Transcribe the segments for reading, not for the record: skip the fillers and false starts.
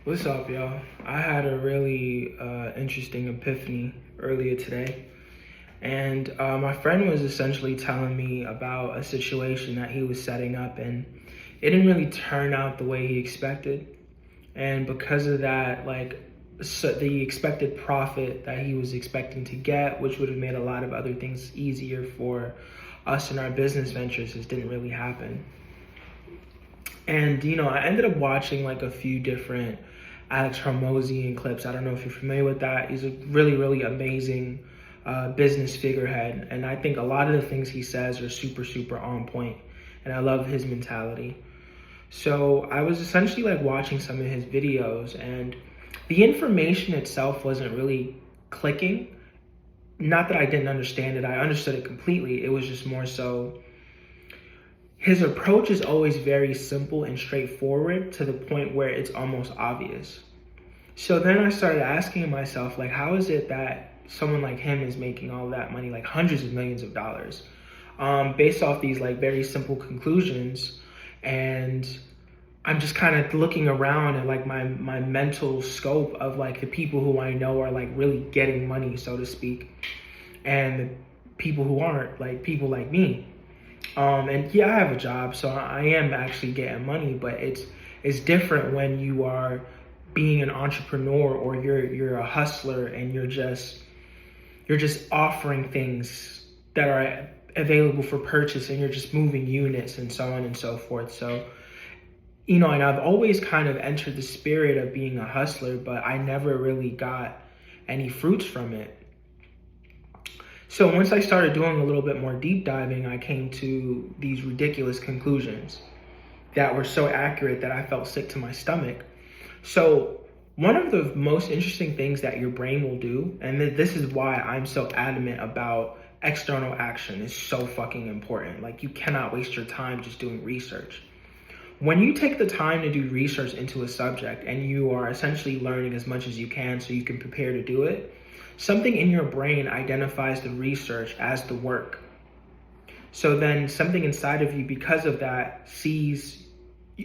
What's up, y'all? I had a really interesting epiphany earlier today. And my friend was essentially telling me about a situation that he was setting up, and it didn't really turn out the way he expected. And because of that, the expected profit that he was expecting to get, which would have made a lot of other things easier for us in our business ventures, just didn't really happen. And I ended up watching like a few different Alex Hormozian clips. I don't know if you're familiar with that. He's a really, really amazing business figurehead, and I think a lot of the things he says are super, super on point. And I love his mentality. So I was essentially like watching some of his videos, and the information itself wasn't really clicking. Not that I didn't understand it; I understood it completely. It was just more so his approach is always very simple and straightforward to the point where it's almost obvious. So then I started asking myself, like, how is it that someone like him is making all that money, like hundreds of millions of dollars, based off these like very simple conclusions? And I'm just kind of looking around at like my mental scope of like the people who I know are like really getting money, so to speak, and the people who aren't, like people like me. And yeah, I have a job, so I am actually getting money, but it's different when you are being an entrepreneur, or you're a hustler, and you're just offering things that are available for purchase, and you're just moving units and so on and so forth. So, and I've always kind of entered the spirit of being a hustler, but I never really got any fruits from it. So once I started doing a little bit more deep diving, I came to these ridiculous conclusions that were so accurate that I felt sick to my stomach. So one of the most interesting things that your brain will do, and this is why I'm so adamant about external action, is so fucking important. Like, you cannot waste your time just doing research. When you take the time to do research into a subject and you are essentially learning as much as you can so you can prepare to do it, something in your brain identifies the research as the work. So then something inside of you, because of that, sees,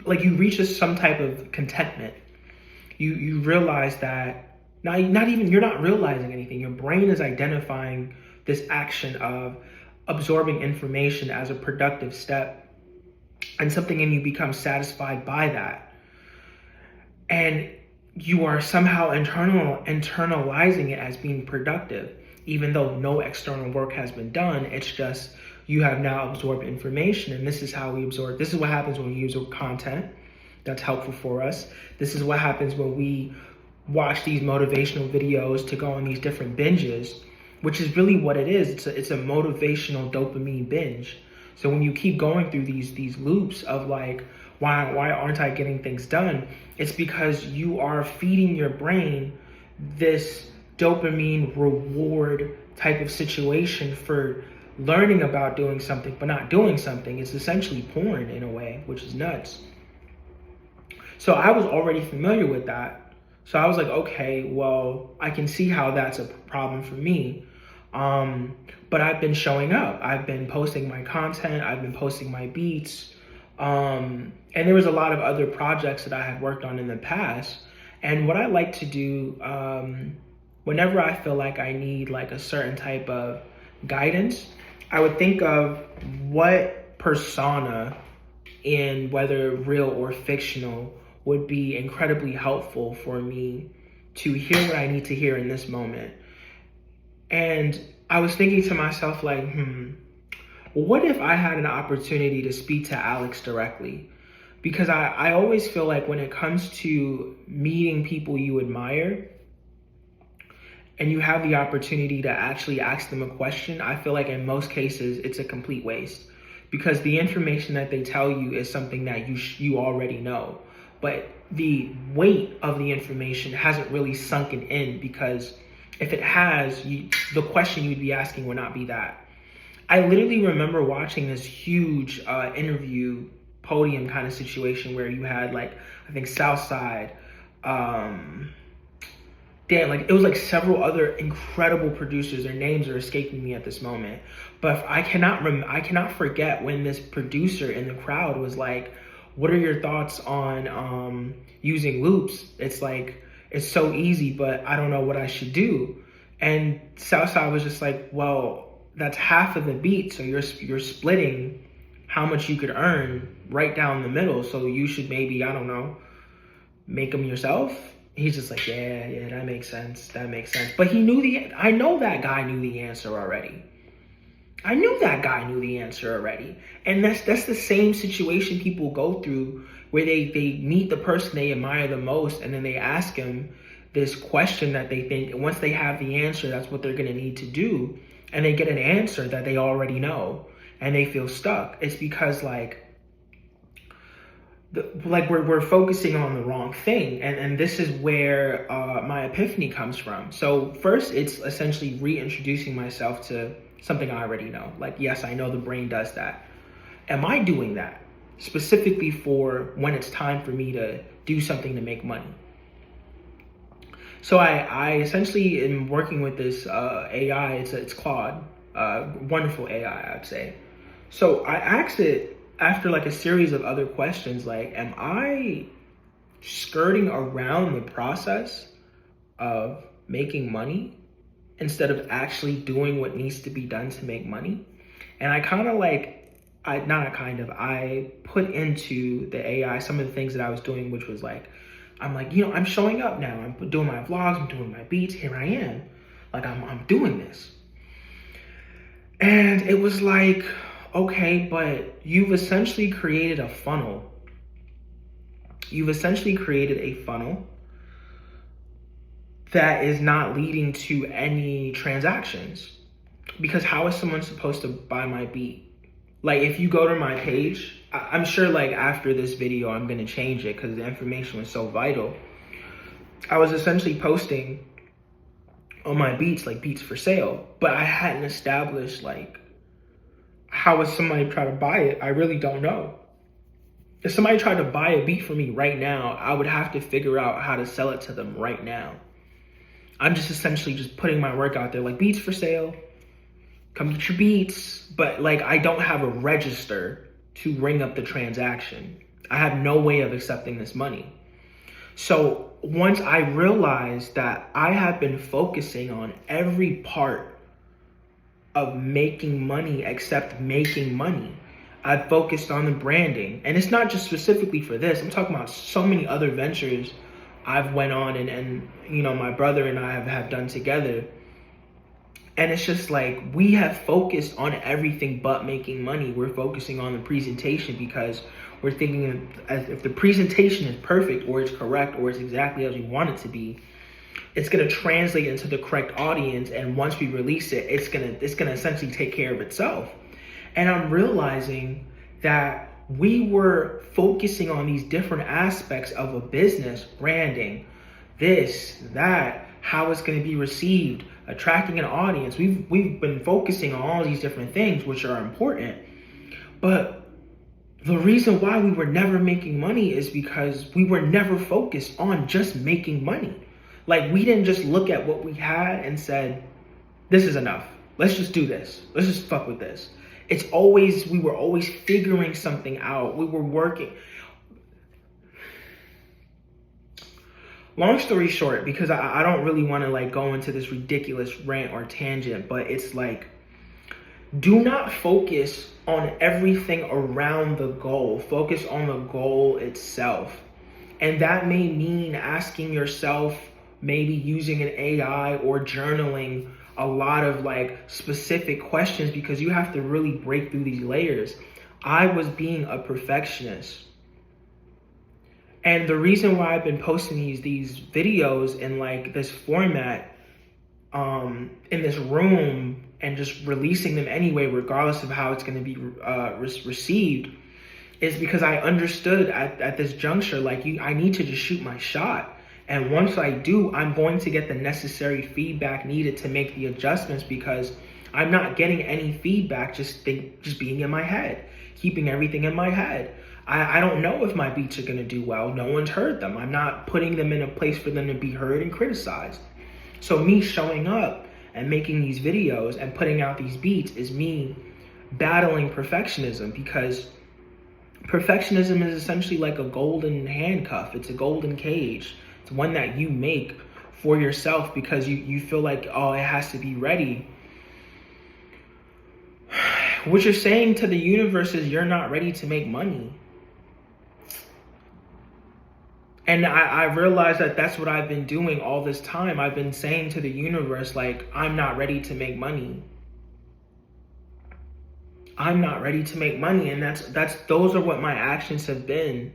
like, you reach some type of contentment. You realize that not even, you're not realizing anything. Your brain is identifying this action of absorbing information as a productive step, and something in you becomes satisfied by that. And you are somehow internalizing it as being productive, even though no external work has been done. It's just you have now absorbed information, and this is how we absorb. This is what happens when we use content that's helpful for us. This is what happens when we watch these motivational videos to go on these different binges, which is really what it is. It's a motivational dopamine binge. So when you keep going through these loops of like, why aren't I getting things done? It's because you are feeding your brain this dopamine reward type of situation for learning about doing something but not doing something. It's essentially porn in a way, which is nuts. So I was already familiar with that. So I was like, okay, well, I can see how that's a problem for me. But I've been showing up. I've been posting my content. I've been posting my beats. And there was a lot of other projects that I had worked on in the past. And what I like to do, whenever I feel like I need like a certain type of guidance, I would think of what persona, in whether real or fictional, would be incredibly helpful for me to hear what I need to hear in this moment. And I was thinking to myself, like, what if I had an opportunity to speak to Alex directly? Because I always feel like when it comes to meeting people you admire and you have the opportunity to actually ask them a question, I feel like in most cases it's a complete waste, because the information that they tell you is something that you already know. But the weight of the information hasn't really sunken in, because if it has, the question you'd be asking would not be that. I literally remember watching this huge interview podium kind of situation where you had like, I think Southside, like it was like several other incredible producers. Their names are escaping me at this moment, but I cannot forget when this producer in the crowd was like, what are your thoughts on using loops? It's like, it's so easy, but I don't know what I should do. And Southside was just like, well, that's half of the beat. So you're splitting how much you could earn right down the middle. So you should maybe, I don't know, make them yourself. He's just like, yeah, that makes sense. That makes sense. But I know that guy knew the answer already. I knew that guy knew the answer already. And that's the same situation people go through where they meet the person they admire the most, and then they ask him this question that they think, once they have the answer, that's what they're gonna need to do. And they get an answer that they already know and they feel stuck. It's because we're focusing on the wrong thing. And this is where my epiphany comes from. So first, it's essentially reintroducing myself to something I already know. Like, yes, I know the brain does that. Am I doing that specifically for when it's time for me to do something to make money? So I essentially am working with this AI. It's Claude, wonderful AI, I'd say. So I asked it after like a series of other questions, like, am I skirting around the process of making money instead of actually doing what needs to be done to make money? And I put into the AI some of the things that I was doing, which was like, I'm like, I'm showing up now. I'm doing my vlogs, I'm doing my beats. Here I am. Like, I'm doing this. And it was like, okay, but you've essentially created a funnel. You've essentially created a funnel that is not leading to any transactions. Because how is someone supposed to buy my beat? Like, if you go to my page, I'm sure like after this video, I'm gonna change it because the information was so vital. I was essentially posting on my beats, like beats for sale, but I hadn't established like, how would somebody try to buy it? I really don't know. If somebody tried to buy a beat for me right now, I would have to figure out how to sell it to them right now. I'm just essentially just putting my work out there, like beats for sale, come get your beats. But like, I don't have a register to ring up the transaction. I have no way of accepting this money. So once I realized that I have been focusing on every part of making money except making money, I've focused on the branding. And it's not just specifically for this. I'm talking about so many other ventures I've went on and my brother and I have done together. And it's just like, we have focused on everything but making money. We're focusing on the presentation because we're thinking if the presentation is perfect or it's correct or it's exactly as we want it to be, it's gonna translate into the correct audience. And once we release it, it's gonna essentially take care of itself. And I'm realizing that we were focusing on these different aspects of a business, branding, this, that, how it's gonna be received, attracting an audience. We've been focusing on all these different things, which are important. But the reason why we were never making money is because we were never focused on just making money. Like, we didn't just look at what we had and said, this is enough. Let's just do this. Let's just fuck with this. We were always figuring something out. We were working. Long story short, because I don't really want to like go into this ridiculous rant or tangent, but it's like, do not focus on everything around the goal. Focus on the goal itself. And that may mean asking yourself, maybe using an AI or journaling a lot of like specific questions, because you have to really break through these layers. I was being a perfectionist. And the reason why I've been posting these videos in like this format, in this room, and just releasing them anyway, regardless of how it's going to be received, is because I understood at this juncture, like, I need to just shoot my shot. And once I do, I'm going to get the necessary feedback needed to make the adjustments, because I'm not getting any feedback just being in my head, keeping everything in my head. I don't know if my beats are going to do well. No one's heard them. I'm not putting them in a place for them to be heard and criticized. So me showing up and making these videos and putting out these beats is me battling perfectionism, because Perfectionism is essentially like a golden handcuff. It's a golden cage. It's one that you make for yourself because you feel like, oh, it has to be ready. What you're saying to the universe is you're not ready to make money. And I realized that that's what I've been doing all this time. I've been saying to the universe, like, I'm not ready to make money. I'm not ready to make money. And those are what my actions have been.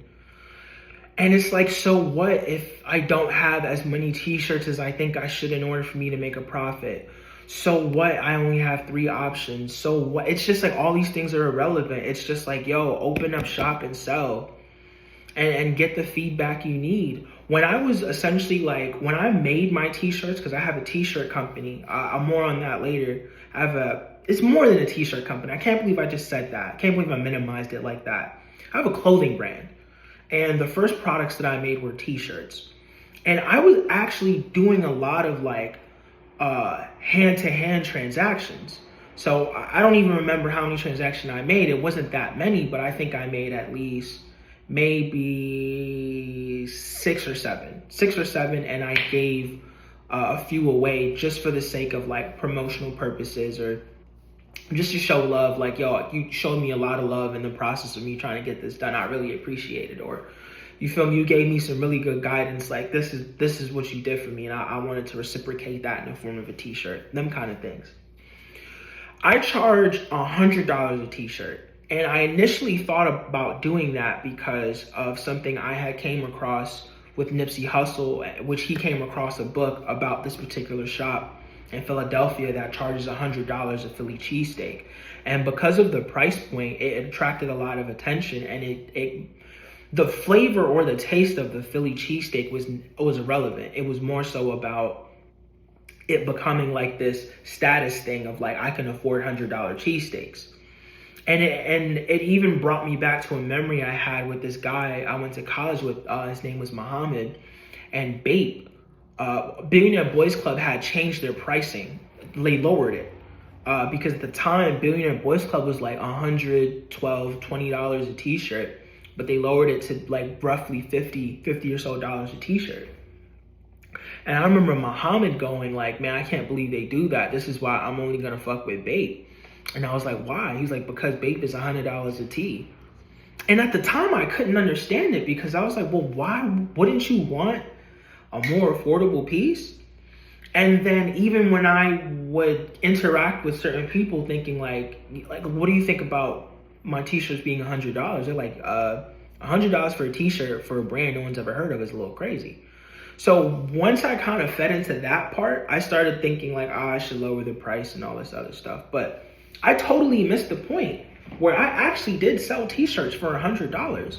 And it's like, so what if I don't have as many t-shirts as I think I should in order for me to make a profit? So what? I only have 3 options. So what? It's just like all these things are irrelevant. It's just like, yo, open up shop and sell and get the feedback you need. When I was essentially like, when I made my t-shirts, because I have a t-shirt company, I'm more on that later. It's more than a t-shirt company. I can't believe I just said that. I can't believe I minimized it like that. I have a clothing brand. And the first products that I made were t-shirts. And I was actually doing a lot of like hand-to-hand transactions. So I don't even remember how many transactions I made. It wasn't that many, but I think I made at least maybe 6 or 7. 6 or 7, and I gave a few away just for the sake of like promotional purposes or just to show love, like, yo, you showed me a lot of love in the process of me trying to get this done. I really appreciate it. Or you feel me, you gave me some really good guidance, like this is what you did for me, and I wanted to reciprocate that in the form of a t-shirt, them kind of things. I charge $100 a t-shirt, and I initially thought about doing that because of something I had came across with Nipsey Hussle, which he came across a book about this particular shop in Philadelphia that charges $100 a Philly cheesesteak. And because of the price point, it attracted a lot of attention, and the flavor or the taste of the Philly cheesesteak was irrelevant. It was more so about it becoming like this status thing of like, I can afford $100 cheesesteaks. And it even brought me back to a memory I had with this guy I went to college with. His name was Muhammad, and Bape. Billionaire Boys Club had changed their pricing. They lowered it because at the time, Billionaire Boys Club was like $112, $20 a t-shirt, but they lowered it to like roughly $50 or so a t-shirt. And I remember Muhammad going like, man, I can't believe they do that. This is why I'm only gonna fuck with Bape. And I was like, why? He's like, because Bape is $100 a tee. And at the time, I couldn't understand it because I was like, well, why wouldn't you want a more affordable piece? And then even when I would interact with certain people thinking like, what do you think about my t-shirts being $100? They're like, $100 for a t-shirt for a brand no one's ever heard of is a little crazy. So once I kind of fed into that part, I started thinking like, I should lower the price and all this other stuff. But I totally missed the point where I actually did sell t-shirts for $100.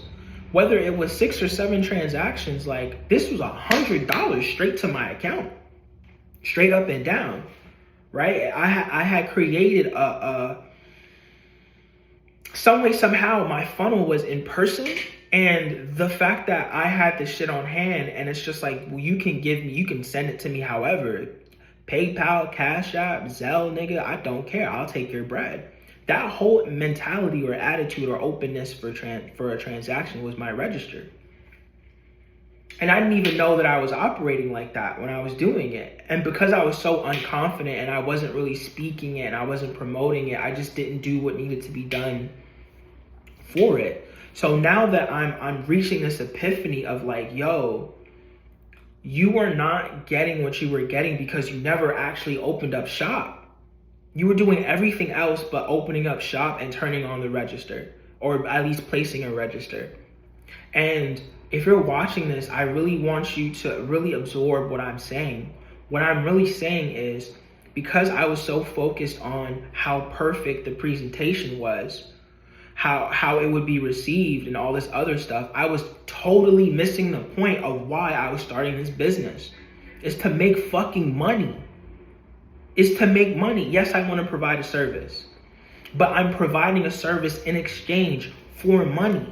Whether it was 6 or 7 transactions, like this was $100 straight to my account, straight up and down, right? I had created some way, somehow my funnel was in person, and the fact that I had this shit on hand, and it's just like, well, you can send it to me however, PayPal, Cash App, Zelle, nigga, I don't care, I'll take your bread. That whole mentality or attitude or openness for a transaction was my register. And I didn't even know that I was operating like that when I was doing it. And because I was so unconfident and I wasn't really speaking it and I wasn't promoting it, I just didn't do what needed to be done for it. So now that I'm reaching this epiphany of like, yo, you are not getting what you were getting because you never actually opened up shop. You were doing everything else but opening up shop and turning on the register, or at least placing a register. And if you're watching this, I really want you to really absorb what I'm saying. What I'm really saying is, because I was so focused on how perfect the presentation was, how it would be received and all this other stuff, I was totally missing the point of why I was starting this business. It's to make fucking money. Is to make money. Yes, I want to provide a service, but I'm providing a service in exchange for money.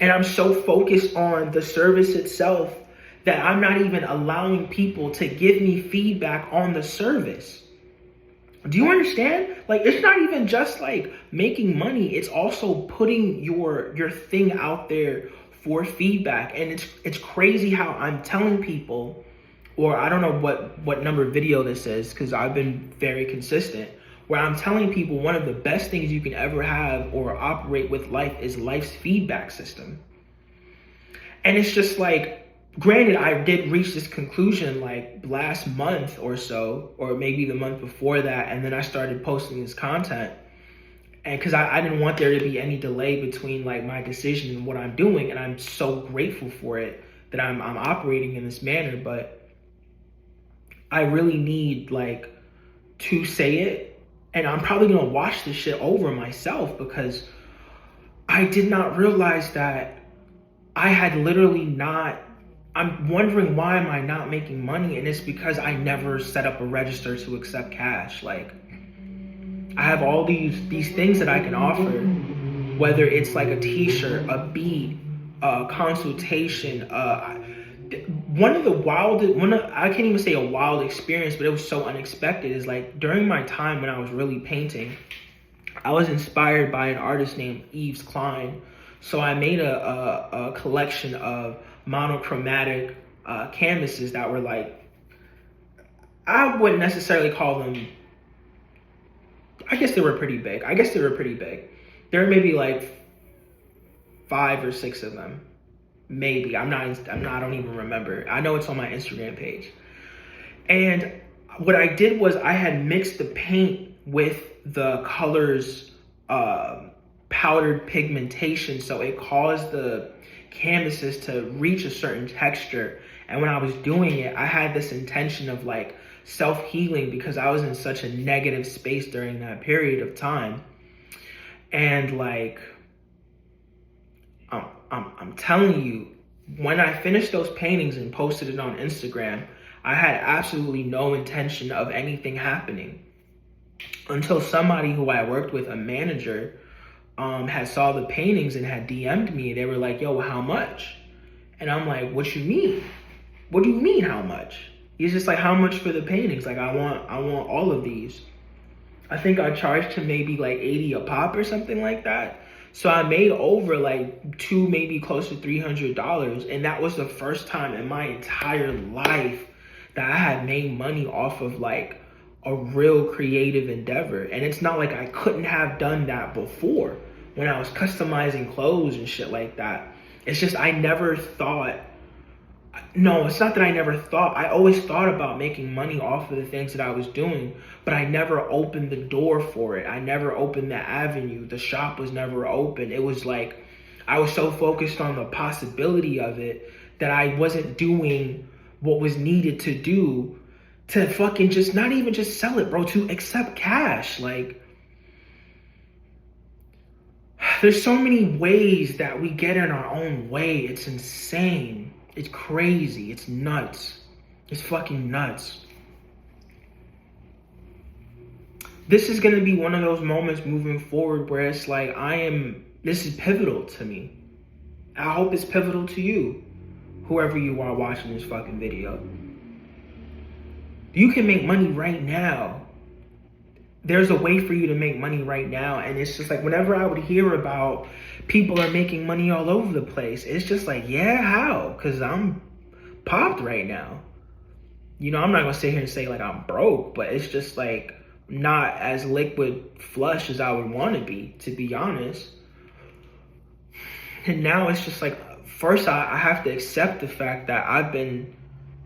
And I'm so focused on the service itself that I'm not even allowing people to give me feedback on the service. Do you understand? Like, it's not even just like making money. It's also putting your thing out there for feedback. And it's crazy how I'm telling people, or I don't know what number video this is, because I've been very consistent, where I'm telling people one of the best things you can ever have or operate with life is life's feedback system. And it's just like, granted, I did reach this conclusion like last month or so, or maybe the month before that, and then I started posting this content. And because I didn't want there to be any delay between like my decision and what I'm doing, and I'm so grateful for it that I'm operating in this manner. But I really need like to say it, and I'm probably gonna watch this shit over myself, because I did not realize that I had literally not. I'm wondering, why am I not making money? And it's because I never set up a register to accept cash. Like, I have all these things that I can offer, whether it's like a t-shirt, a beat, a consultation. One of the wildest, I can't even say a wild experience, but it was so unexpected, is like during my time when I was really painting, I was inspired by an artist named Yves Klein. So I made a collection of monochromatic canvases that were like, I wouldn't necessarily call them, I guess they were pretty big. There were maybe like 5 or 6 of them. Maybe. I don't even remember. I know it's on my Instagram page. And what I did was I had mixed the paint with the colors, powdered pigmentation, so it caused the canvases to reach a certain texture. And when I was doing it, I had this intention of like self-healing, because I was in such a negative space during that period of time. And like, I'm telling you, when I finished those paintings and posted it on Instagram, I had absolutely no intention of anything happening, until somebody who I worked with, a manager, had saw the paintings and had DM'd me. They were like, yo, how much? And I'm like, what you mean? What do you mean, how much? He's just like, how much for the paintings? Like, I want all of these. I think I charged him maybe like 80 a pop or something like that. So I made over like maybe close to $300. And that was the first time in my entire life that I had made money off of like a real creative endeavor. And it's not like I couldn't have done that before when I was customizing clothes and shit like that. It's just, I never thought, no, it's not that I never thought. I always thought about making money off of the things that I was doing, but I never opened the door for it. I never opened the avenue. The shop was never open. It was like, I was so focused on the possibility of it that I wasn't doing what was needed to do to fucking just, not even just sell it, bro, to accept cash. Like, there's so many ways that we get in our own way. It's insane. It's crazy. It's nuts. It's fucking nuts. This is going to be one of those moments moving forward where it's like, this is pivotal to me. I hope it's pivotal to you, whoever you are watching this fucking video. You can make money right now. There's a way for you to make money right now. And it's just like, whenever I would hear about people are making money all over the place, it's just like, yeah, how? Because I'm popped right now. You know, I'm not going to sit here and say like I'm broke, but it's just like not as liquid flush as I would want to be honest. And now it's just like, first I have to accept the fact that I've been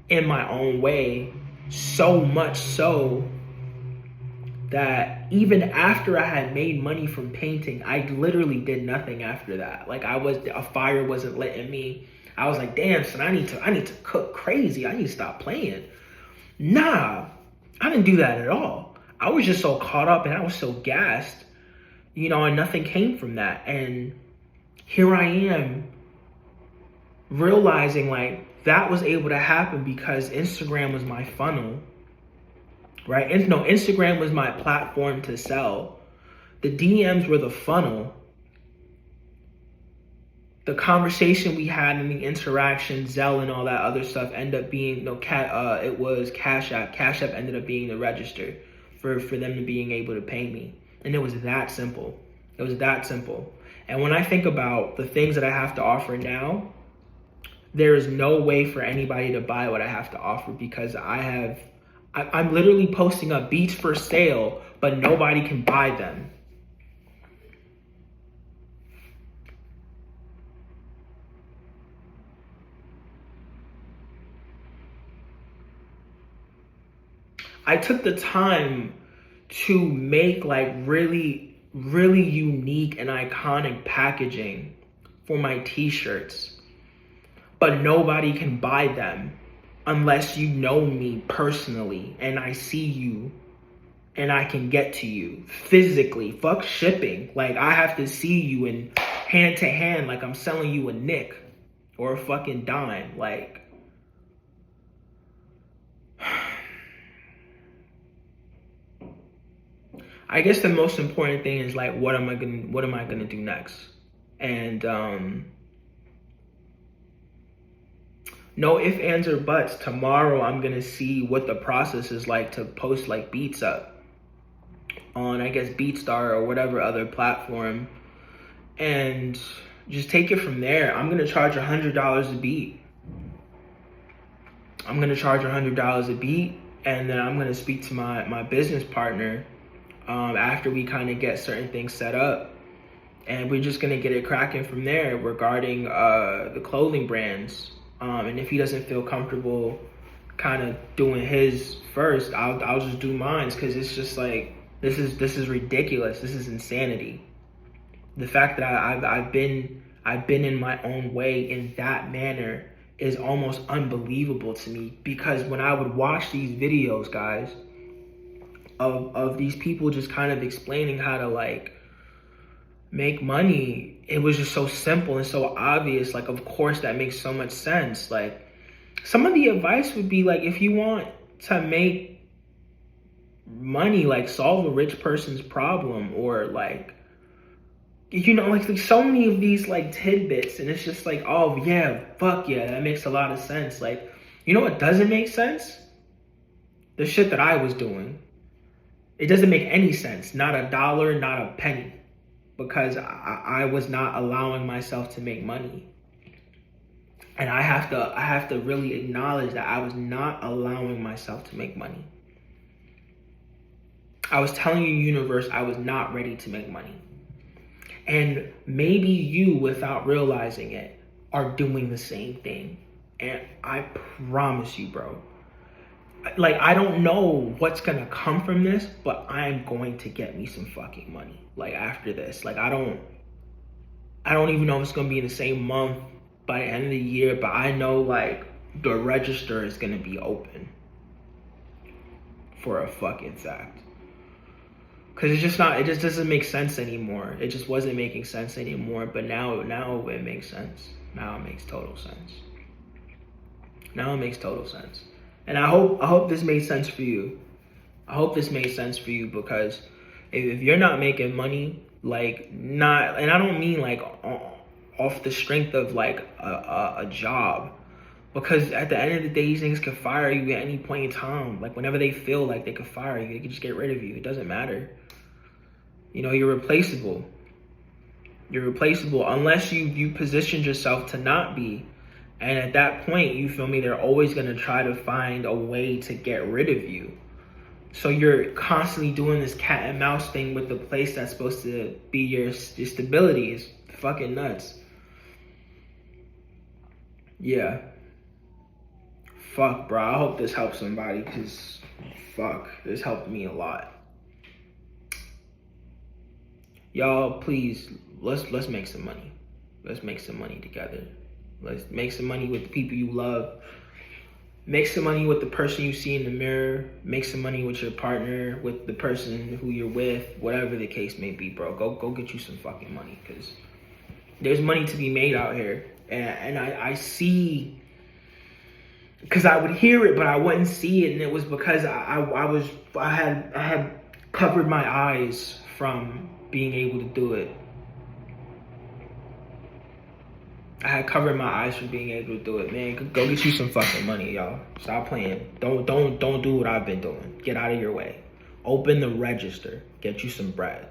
in my own way, so much so that even after I had made money from painting, I literally did nothing after that. Like, a fire wasn't lit in me. I was like, damn, son, I need to cook crazy. I need to stop playing. Nah, I didn't do that at all. I was just so caught up and I was so gassed, you know, and nothing came from that. And here I am realizing like that was able to happen because Instagram was my funnel. Right? And no, Instagram was my platform to sell. The DMs were the funnel. The conversation we had and the interaction, Zelle and all that other stuff ended up being, it was Cash App. Cash App ended up being the register for them to being able to pay me. And it was that simple. It was that simple. And when I think about the things that I have to offer now, there is no way for anybody to buy what I have to offer, because I'm literally posting up beats for sale, but nobody can buy them. I took the time to make like really unique and iconic packaging for my t-shirts, but nobody can buy them unless you know me personally and I see you and I can get to you physically. Fuck shipping. Like, I have to see you in hand to hand, like I'm selling you a nick or a fucking dime. Like, I guess the most important thing is like, what am I gonna do next? And no ifs, ands, or buts. Tomorrow I'm gonna see what the process is like to post like beats up on, I guess, BeatStar or whatever other platform, and just take it from there. I'm gonna charge $100 a beat. I'm gonna charge $100 a beat, and then I'm gonna speak to my business partner after we kind of get certain things set up, and we're just gonna get it cracking from there regarding the clothing brands. And if he doesn't feel comfortable kind of doing his first, I'll just do mine, because it's just like, this is ridiculous. This is insanity. The fact that I've been in my own way in that manner is almost unbelievable to me, because when I would watch these videos, guys, of these people just kind of explaining how to like make money, it was just so simple and so obvious. Like, of course that makes so much sense. Like, some of the advice would be like, if you want to make money, like solve a rich person's problem, or like, you know, like so many of these like tidbits, and it's just like, oh yeah, fuck yeah, that makes a lot of sense. Like, you know what doesn't make sense? The shit that I was doing. It doesn't make any sense. Not a dollar, not a penny. Because I was not allowing myself to make money. And I have to really acknowledge that I was not allowing myself to make money. I was telling you, universe, I was not ready to make money. And maybe you, without realizing it, are doing the same thing. And I promise you, bro, like, I don't know what's gonna come from this, but I'm going to get me some fucking money. Like, after this, like, I don't even know if it's gonna be in the same month by the end of the year, but I know like the register is gonna be open for a fucking fact. Cause it just doesn't make sense anymore. It just wasn't making sense anymore, but now it makes sense. Now it makes total sense. Now it makes total sense. And I hope this made sense for you. I hope this made sense for you, because if you're not making money, like, not, and I don't mean like off the strength of like a job, because at the end of the day, these things can fire you at any point in time. Like, whenever they feel like they could fire you, they can just get rid of you. It doesn't matter. You know, you're replaceable. You're replaceable unless you positioned yourself to not be. And at that point, you feel me, they're always going to try to find a way to get rid of you. So you're constantly doing this cat and mouse thing with the place that's supposed to be your stability. Is fucking nuts. Yeah. Fuck, bro. I hope this helps somebody, because fuck, this helped me a lot. Y'all, please, let's make some money. Let's make some money together. Let's make some money with the people you love. Make some money with the person you see in the mirror. Make some money with your partner, with the person who you're with, whatever the case may be, bro. Go get you some fucking money, because there's money to be made out here. And I see, because I would hear it, but I wouldn't see it, and it was because I had covered my eyes from being able to do it. I had covered my eyes from being able to do it, man. Go get you some fucking money, y'all. Stop playing. Don't do what I've been doing. Get out of your way. Open the register, get you some bread.